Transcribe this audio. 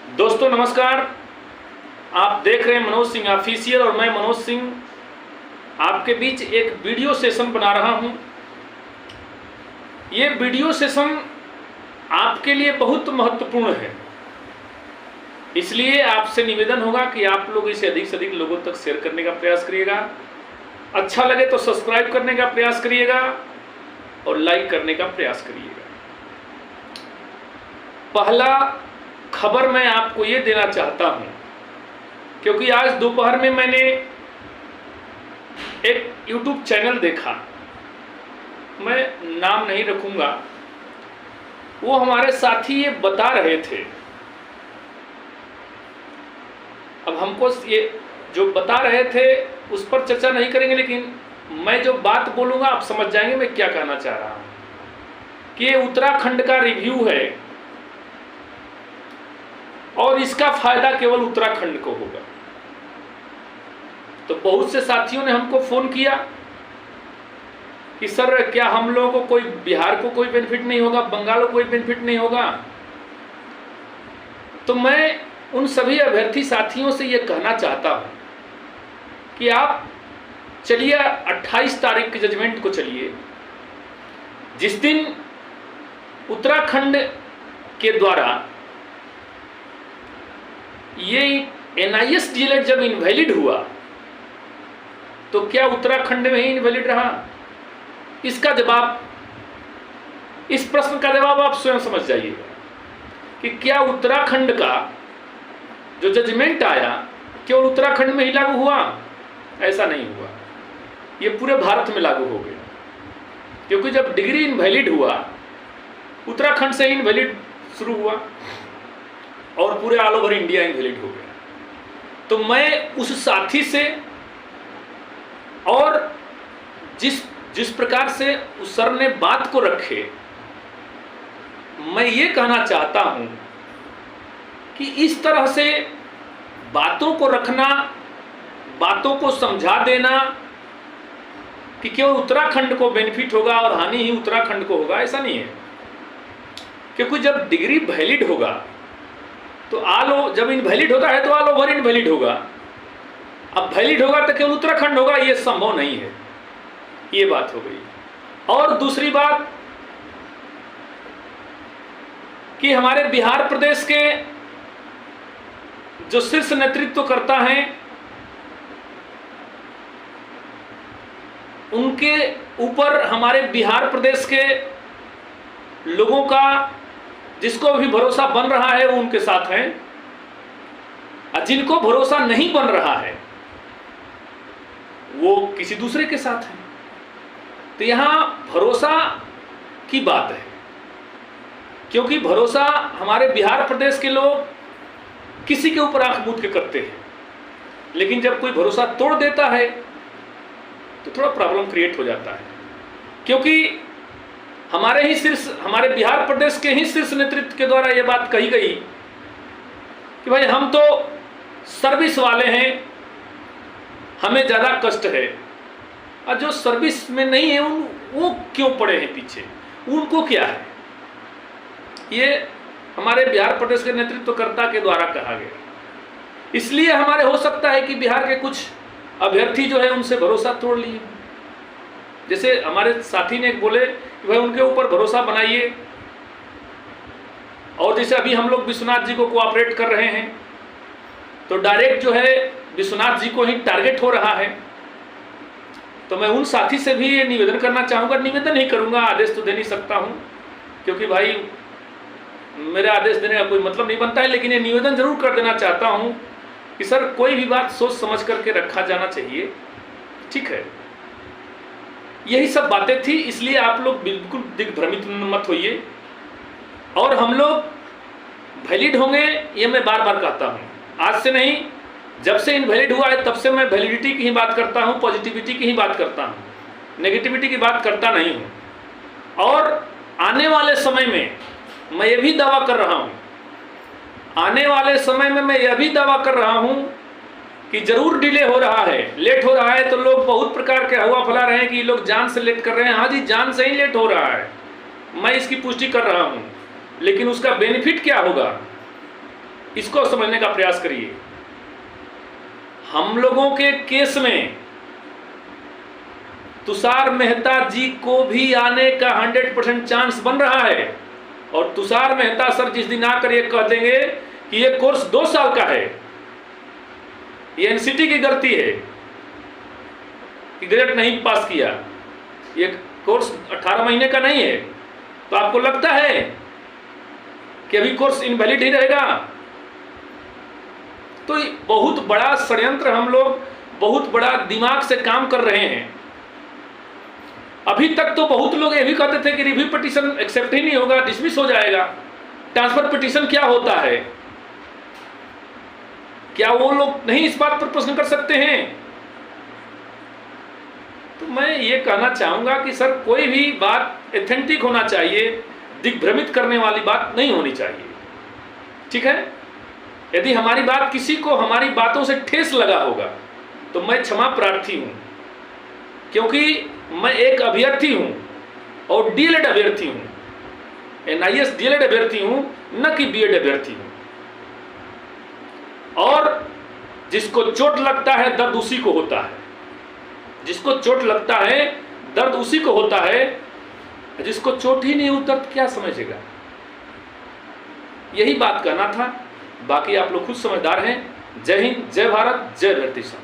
दोस्तों नमस्कार। आप देख रहे हैं मनोज सिंह ऑफिशियल और मैं मनोज सिंह आपके बीच एक वीडियो सेशन बना रहा हूं। ये वीडियो सेशन आपके लिए बहुत महत्वपूर्ण है, इसलिए आपसे निवेदन होगा कि आप लोग इसे अधिक से अधिक लोगों तक शेयर करने का प्रयास करिएगा। अच्छा लगे तो सब्सक्राइब करने का प्रयास करिएगा और लाइक करने का प्रयास करिएगा। पहला खबर मैं आपको ये देना चाहता हूं, क्योंकि आज दोपहर में मैंने एक YouTube चैनल देखा, मैं नाम नहीं रखूंगा। वो हमारे साथी ये बता रहे थे, अब हमको ये जो बता रहे थे उस पर चर्चा नहीं करेंगे, लेकिन मैं जो बात बोलूंगा आप समझ जाएंगे मैं क्या कहना चाह रहा हूं। कि ये उत्तराखंड का रिव्यू है और इसका फायदा केवल उत्तराखंड को होगा। तो बहुत से साथियों ने हमको फोन किया कि सर क्या हम लोगों को कोई, बिहार को कोई बेनिफिट नहीं होगा, बंगाल को कोई बेनिफिट नहीं होगा। तो मैं उन सभी अभ्यर्थी साथियों से यह कहना चाहता हूं कि आप चलिए 28 तारीख की जजमेंट को चलिए, जिस दिन उत्तराखंड के द्वारा ये NIS DLED जब इनवैलिड हुआ तो क्या उत्तराखंड में ही इनवैलिड रहा? इसका जवाब, इस प्रश्न का जवाब आप स्वयं समझ जाइएगा कि क्या उत्तराखंड का जो जजमेंट आया केवल उत्तराखंड में ही लागू हुआ? ऐसा नहीं हुआ, ये पूरे भारत में लागू हो गया। क्योंकि जब डिग्री इनवैलिड हुआ उत्तराखंड से इनवैलिड शुरू हुआ और पूरे ऑल ओवर इंडिया इनवैलिड हो गया। तो मैं उस साथी से और जिस प्रकार से उस सर ने बात को रखे, मैं ये कहना चाहता हूं कि इस तरह से बातों को रखना, बातों को समझा देना कि केवल उत्तराखंड को बेनिफिट होगा और हानि ही उत्तराखंड को होगा, ऐसा नहीं है। क्योंकि जब डिग्री वैलिड होगा तो जब इनवैलिड होता है तो ऑल ओवर इनवैलिड होगा। अब वैलिड होगा तो केवल उत्तराखंड होगा, ये संभव नहीं है। ये बात हो गई। और दूसरी बात कि हमारे बिहार प्रदेश के जो शीर्ष नेतृत्व करता है, उनके ऊपर हमारे बिहार प्रदेश के लोगों का जिसको भी भरोसा बन रहा है वो उनके साथ हैं, और जिनको भरोसा नहीं बन रहा है वो किसी दूसरे के साथ हैं। तो यहां भरोसा की बात है, क्योंकि भरोसा हमारे बिहार प्रदेश के लोग किसी के ऊपर आंख मूंद के करते हैं, लेकिन जब कोई भरोसा तोड़ देता है तो थोड़ा प्रॉब्लम क्रिएट हो जाता है। क्योंकि हमारे बिहार प्रदेश के ही शीर्ष नेतृत्व के द्वारा यह बात कही गई कि भाई हम तो सर्विस वाले हैं, हमें ज़्यादा कष्ट है, और जो सर्विस में नहीं है वो क्यों पड़े हैं पीछे, उनको क्या है? ये हमारे बिहार प्रदेश के नेतृत्वकर्ता के द्वारा कहा गया। इसलिए हमारे हो सकता है कि बिहार के कुछ अभ्यर्थी जो है उनसे भरोसा तोड़ लिए। जैसे हमारे साथी ने बोले कि भाई उनके ऊपर भरोसा बनाइए, और जैसे अभी हम लोग विश्वनाथ जी को कोऑपरेट कर रहे हैं तो डायरेक्ट जो है विश्वनाथ जी को ही टारगेट हो रहा है। तो मैं उन साथी से भी ये निवेदन करना चाहूँगा, निवेदन ही करूँगा, आदेश तो दे नहीं सकता हूँ, क्योंकि भाई मेरे आदेश देने का कोई मतलब नहीं बनता है, लेकिन ये निवेदन जरूर कर देना चाहता हूँ कि सर कोई भी बात सोच समझ करके रखा जाना चाहिए, ठीक है। यही सब बातें थी, इसलिए आप लोग बिल्कुल दिग्भ्रमित मत होइए। और हम लोग वैलिड होंगे ये मैं बार बार कहता हूँ, आज से नहीं, जब से इनवैलिड हुआ है तब से मैं वैलिडिटी की ही बात करता हूँ, पॉजिटिविटी की ही बात करता हूँ, नेगेटिविटी की बात करता नहीं हूँ। और आने वाले समय में मैं ये भी दावा कर रहा हूँ, आने वाले समय में मैं यह भी दावा कर रहा हूँ कि जरूर डिले हो रहा है, लेट हो रहा है, तो लोग बहुत प्रकार के हवा फैला रहे हैं कि लोग जान से लेट कर रहे हैं। हाँ जी, जान से ही लेट हो रहा है, मैं इसकी पुष्टि कर रहा हूँ, लेकिन उसका बेनिफिट क्या होगा इसको समझने का प्रयास करिए। हम लोगों के केस में तुषार मेहता जी को भी आने का 100% चांस बन रहा है, और तुषार मेहता सर जिस दिन आकर ये कह देंगे कि ये कोर्स 2 साल का है, ये एनसीटी की गलती है कि ग्रेड नहीं पास किया, ये कोर्स 18 महीने का नहीं है, तो आपको लगता है कि अभी कोर्स इनवैलिड ही रहेगा? तो बहुत बड़ा षड्यंत्र, हम लोग बहुत बड़ा दिमाग से काम कर रहे हैं। अभी तक तो बहुत लोग ये भी कहते थे कि रिव्यू पिटीशन एक्सेप्ट ही नहीं होगा, डिसमिस हो जाएगा। ट्रांसफर पिटीशन क्या होता है? क्या वो लोग नहीं इस बात पर प्रश्न कर सकते हैं? तो मैं ये कहना चाहूंगा कि सर कोई भी बात एथेंटिक होना चाहिए, दिग्भ्रमित करने वाली बात नहीं होनी चाहिए, ठीक है? यदि हमारी बात किसी को हमारी बातों से ठेस लगा होगा तो मैं क्षमा प्रार्थी हूं, क्योंकि मैं एक अभ्यर्थी हूं और डीएलएड अभ्यर्थी हूं, एनआईएस डीएलएड अभ्यर्थी हूं, न कि बीएड अभ्यर्थी हूं। और जिसको चोट लगता है दर्द उसी को होता है, जिसको चोट लगता है दर्द उसी को होता है, जिसको चोट ही नहीं उतर क्या समझेगा? यही बात कहना था। बाकी आप लोग खुद समझदार हैं। जय हिंद, जय भारत, जय अभ्यर्थी संघ।